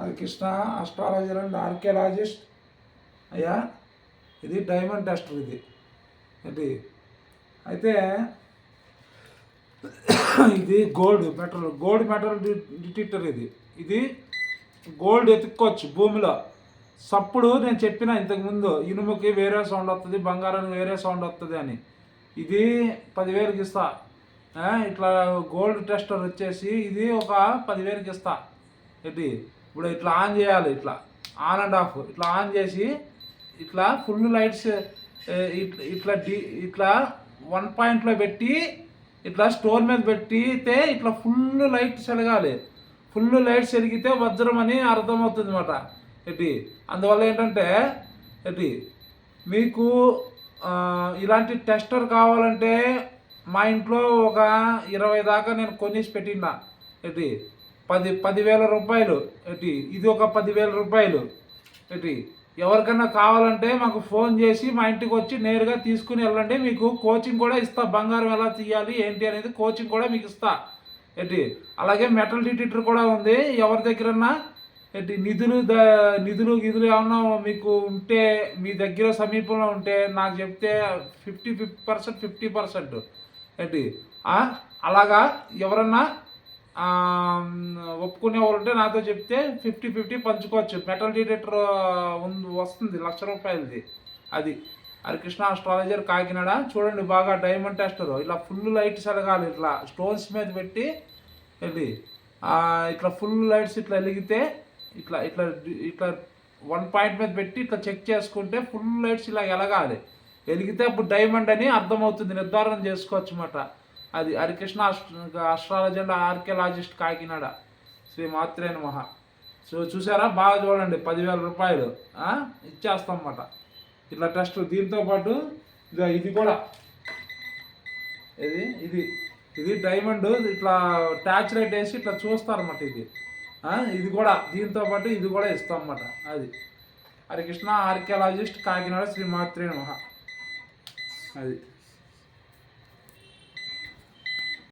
అది Krishna astrologer and archaeologist అయ్యా. ఇది డైమండ్ టెస్టర్ ఇది ఇది అయితే ఇది గోల్డ్ మెటల్ డిటెక్టర్. ఇది గోల్డ్ ఎత్తుక్కోవచ్చు భూమిలో. సప్పుడు నేను చెప్పిన ఇంతకుముందు ఇనుముకి వేరే సౌండ్ వస్తుంది, బంగారానికి వేరే సౌండ్ వస్తుంది అని. ఇది 10,000కి ఇస్తా. ఇట్లా గోల్డ్ టెస్టర్ వచ్చేసి ఇది ఒక 10,000కి ఇస్తా. ఇప్పుడు ఇట్లా ఆన్ చేయాలి, ఇట్లా ఆన్ అండ్ ఆఫ్ ఇట్లా ఆన్ చేసి ఇట్లా ఫుల్ లైట్స్ ఇట్లా 1 పాయింట్లో పెట్టి ఇట్లా స్టోర్ మీద పెట్టితే ఇట్లా ఫుల్ లైట్స్ వెలగాలి. ఫుల్ లైట్స్ వెలిగితే వజ్రం అని అర్థమవుతుంది అన్నమాట. అందువల్ల ఏంటంటే మీకు ఇలాంటి టెస్టర్ కావాలంటే మా ఇంట్లో ఒక 20 దాకా నేను కొనేసి పెట్టినా. 10,000 రూపాయలు. ఇది ఒక 10,000 రూపాయలు. ఎవరికైనా కావాలంటే మాకు ఫోన్ చేసి మా ఇంటికి వచ్చి నేరుగా తీసుకుని వెళ్ళండి. మీకు కోచింగ్ కూడా ఇస్తా, బంగారం ఎలా తీయాలి ఏంటి అనేది కోచింగ్ కూడా మీకు ఇస్తా. అలాగే మెటల్ డిటెక్టర్ కూడా ఉంది. ఎవరి దగ్గరన్నా నిధులు ఏమన్నా మీకు ఉంటే మీ దగ్గర సమీపంలో ఉంటే నాకు చెప్తే 50% అలాగా ఎవరన్నా ఒప్పుకునే వాళ్ళు ఉంటే నాతో చెప్తే 50-50 పంచుకోవచ్చు. మెటల్ డిటెక్టర్ వస్తుంది 1,00,000 రూపాయలది. అది హరికృష్ణ అస్ట్రాలజర్ కాకినాడ. చూడండి బాగా డైమండ్ టెస్టర్. ఇలా ఫుల్ లైట్స్ వెలగాలి. ఇట్లా స్టోన్స్ మీద పెట్టి ఇట్లా ఫుల్ లైట్స్ ఇట్లా వెలిగితే ఇట్లా ఇట్లా ఇట్లా 1 పాయింట్ మీద పెట్టి ఇట్లా చెక్ చేసుకుంటే ఫుల్ లైట్స్ ఇలా వెలగాలి. వెలిగితే అప్పుడు డైమండ్ అని అర్థమవుతుంది, నిర్ధారణ చేసుకోవచ్చు అన్నమాట. అది హరికృష్ణ అస్ట్రాలజర్ ఆర్కియాలజిస్ట్ కాకినాడ. శ్రీ మాత్రే నమః. చూసారా బాగా చూడండి, 10,000 రూపాయలు ఇచ్చేస్తాం అన్నమాట ఇట్లా టెస్ట్. దీంతో పాటు ఇది కూడా ఇది డైమండ్ ఇట్లా ట్యాచ్ లైట్ వేసి ఇట్లా చూస్తారన్నమాట. ఇది కూడా దీంతో పాటు ఇది కూడా ఇస్తాం అన్నమాట. అది హరికృష్ణ ఆర్కియాలజిస్ట్ కాకినాడ. శ్రీ మాత్రే నమః. అది